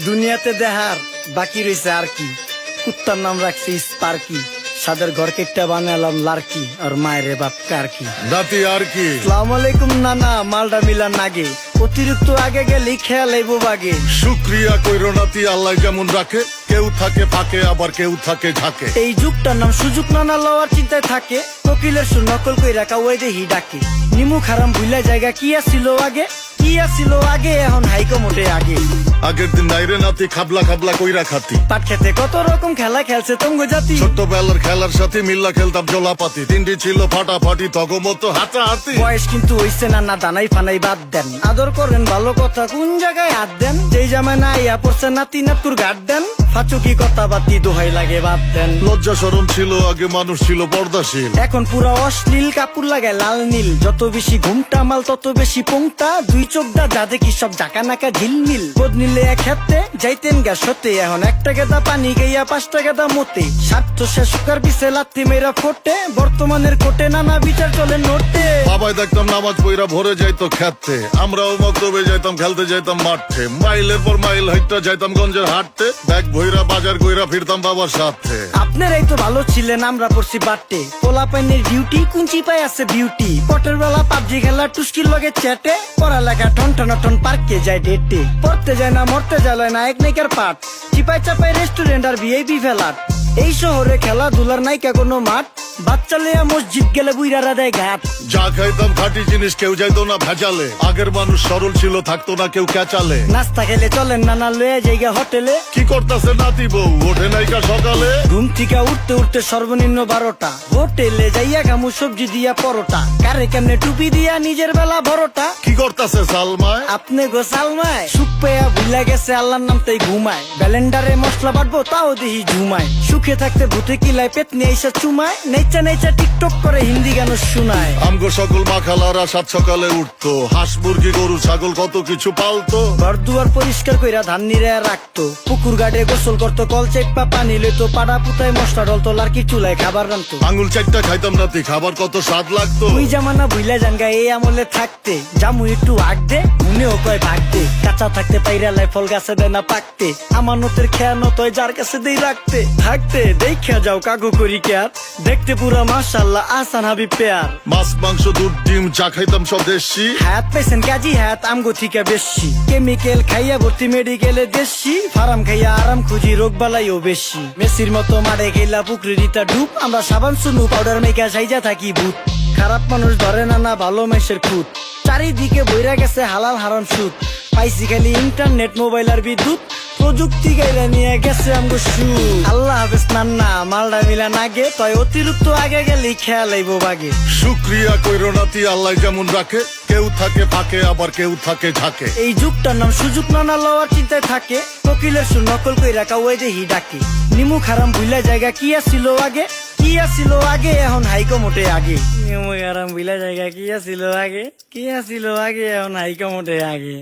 দুনিয়াতে দেহার বাকি রয়েছে আর কি। কুত্তার নাম রাখছি স্পার্কি, সাদের ঘর কেটটা বানালাম লার্কি, আর মায়ের বাপ কারকি। নাতি আর কি? আসসালামু আলাইকুম নানা, মালডা মিলান নাগে, অতিরিক্ত আগে গেলে খেয়াল আইব বাগে। শুক্রিয়া কইরো নাতি, আল্লাহ যেমন রাখে, কেউ থাকে ফাঁকে আবার কেউ থাকে ঝাঁকে। এই যুগটার নাম সুযোগ, নানা লওয়ার চিন্তায় থাকে, কোকিলের সুর নকল কই রাখা ওই দেহি ডাকে। নিমু খারাম ভুলা জায়গা কি আসিল আগে, কি আসিল আগে, এখন হাইকো মোটে আগে। আগের দিন নাইরে নাতি খাবলা খাবলা কইরা খাতি, পাট খেতে কত রকম খেলা খেলছে তঙ্গ জাতি। ছোট্টবেলার খেলার সাথে মিল্লা খেলতাম জলাপাতি, তিনটি ছিল ফাটাফাটি তগমতো হাতাহাতি। বয়স কিন্তু হইছে না, না দানাই ফানাই বাদ দেন, আদর করেন ভালো কথা কোন জায়গায় হাত দেন। যেই জামায় না ইয়া পড়ছে নাতি নাতকুর গাট দেন, ফাচুকি কথা বাতি দোহাই লাগে বাদ দেন। লজ্জা শরম ছিল আগে, মানুষ ছিল পর্দাশীল, এখন পুরা অশ্লীল, কাপড় লাগায় লাল নীল। যত বেশি ঘুমটা মাল তত বেশি পোংটা, দুই চোখ দা যা দেখি সব জাকা নাকা ঝিলমিল। বোধ নিলে এক হাতে যাইতেন গা সতে, এখন একটা গেদা পানি গাইয়া 5টা গেদা মতে। স্বার্থ শেষ কার পিছে লাত্তি মেয়েরা ফোটে, বর্তমানের কোটে নানা বিচার চলে নোটে। বাবাই দেখতাম নামাজ পইরা ভরে যাইতো খেতে, আমরাও মক্তবে যাইতাম, খেলতে যাইতাম মাঠে। মাইলের পর মাইল হাইটটা যাইতাম গঞ্জের হাটতে, ব্যাগ ভইরা বাজার কইরা ফিরতাম বাবার সাথে। আপনারাই তো ভালো ছিলেন, আমরা পড়ছি বাটে। পোলা পাইনের ডিউটি কুঞ্চি পাই আছে বিউটি, পটের বেলা পাবজি খেলা টুস্কির লগে চ্যাটে। পড়ালেখা টন টন টন পার্কে যায় ডেটে, পড়তে যায় না মরতে যায় না এক নাইকার পাট। চিপাই চাপাই রেস্টুরেন্ট আর ভিআইপি ফেলাট, এই শহরে খেলাধুলার নাইকা কোনো মাঠ। বাচ্চা লেয়া মসজিদ গেলে বুইরারা দেয় ঘাট। যা খাইতাম খাঁটি জিনিস, কেউ যাইতো না ভেজালে। আগের মানুষ সরল ছিল, থাকতো না কেউ ক্যাচালে। নাস্তা খেলে চলেন নানা লয়ে জায়গা হোটেলে। কি করতাছে নাতি বউ, ওঠে নাইকা সকালে। ঘুম থেকে উঠতে উঠতে সর্বনিম্ন 12টা, হোটেলে যাইয়া গামু সবজি দিয়া পরোটা। কারে কেমনে টুপি দিয়া নিজের বেলা বড়টা। কি করতাছে সালমায়? আপনি গোসালমায় সুখ পেয়া ভুলে গেছে আল্লাহর নাম তাই ঘুমায়। ব্যালেন্ডারে মশলা বাটবো তাও দেহি ঝুমায়। সুখে থাকতে ভূতে কিলায় পেট নিয়ে এসে চুমায়। নেচা নেচা টিকটক করে হিন্দি গান শোনায়। আমগো সকল মাখালারা সাত সকালে উঠতো, হাঁস মুরগি গরু ছাগল কত কিছু পালতো। ঘর দুয়ার পরিষ্কার কইরা ধান নিরে রাখতো, পুকুর গাড়ে গোসল করতো, কল চেপা পানি লইতো। পাড়া পুতায় মশলা ডলতো, লার্কি চুলায় খাবার রান্তো। আঙুল চারটা খাইতাম নাতি, খাবার কত স্বাদ লাগতো। ওই জামানা ভুইলা জানগা এই আমলে থাকতে, জামু একটু আগ দে মনেও কয় ভাগ দে। কাঁচা থাকতে পাইরালায় ফল গাছে দেয় না পাকতে, আমানতের খেয়ানত হয় যার কাছে দেই রাখতে। থাকতে দেখা যাও কাগু করি কেয়ার, দেখতে পুরা মাশাআল্লাহ আসান হাবিব পেয়ার। মাছ মাংস দুধ ডিম চা খাইতাম সব দেশি, হাত পেছেন কাজী হাত আমগো থিকা বেশি। কেমিক্যাল খাইয়া ভর্তি মেডিকেলে দেশি, ফার্ম খাইয়া আরাম খুঁজি রোগ বালাইও বেশি। মেসির মতো মারে গেলা পুকুরে রিতা ডুব, আমরা সাবান সুনু পাউডার মেকা সাইজা থাকি ভূত। খারাপ মানুষ ধরে না না ভালো মেসের খুঁত, চারিদিকে বইরা গেছে হালাল হারাম সুদ। পাইছি খালি ইন্টারনেট মোবাইল আর বিদ্যুৎ, প্রযুক্তি গাইরা নিয়ে গেছে আমগো সু। আল্লাহ হাফেজ নান্না, মালডা মিলা নাগে, তয় অতিরিক্ত আগে গেলে খেয়াল আইব বাগে। শুক্রিয়া কইরো নাতি, আল্লাহ যেমন রাখে, কেউ থাকে ফাঁকে আবার কেউ থাকে ঝাঁকে। এই যুগটার নাম সুযোগ, নানা লওয়ার চিন্তায় থাকে, কোকিলের সুর নকল কই রাখা ওই দেহি ডাকে। নিমু খারাম ভুলা জায়গা কি আসিল আগে, কি আসিল আগে, এখন হাইকো মোটে আগে। নিমু খারাম ভুলা জায়গা কি আসিল আগে, কি আসিল আগে, এখন হাইকো মোটে আগে।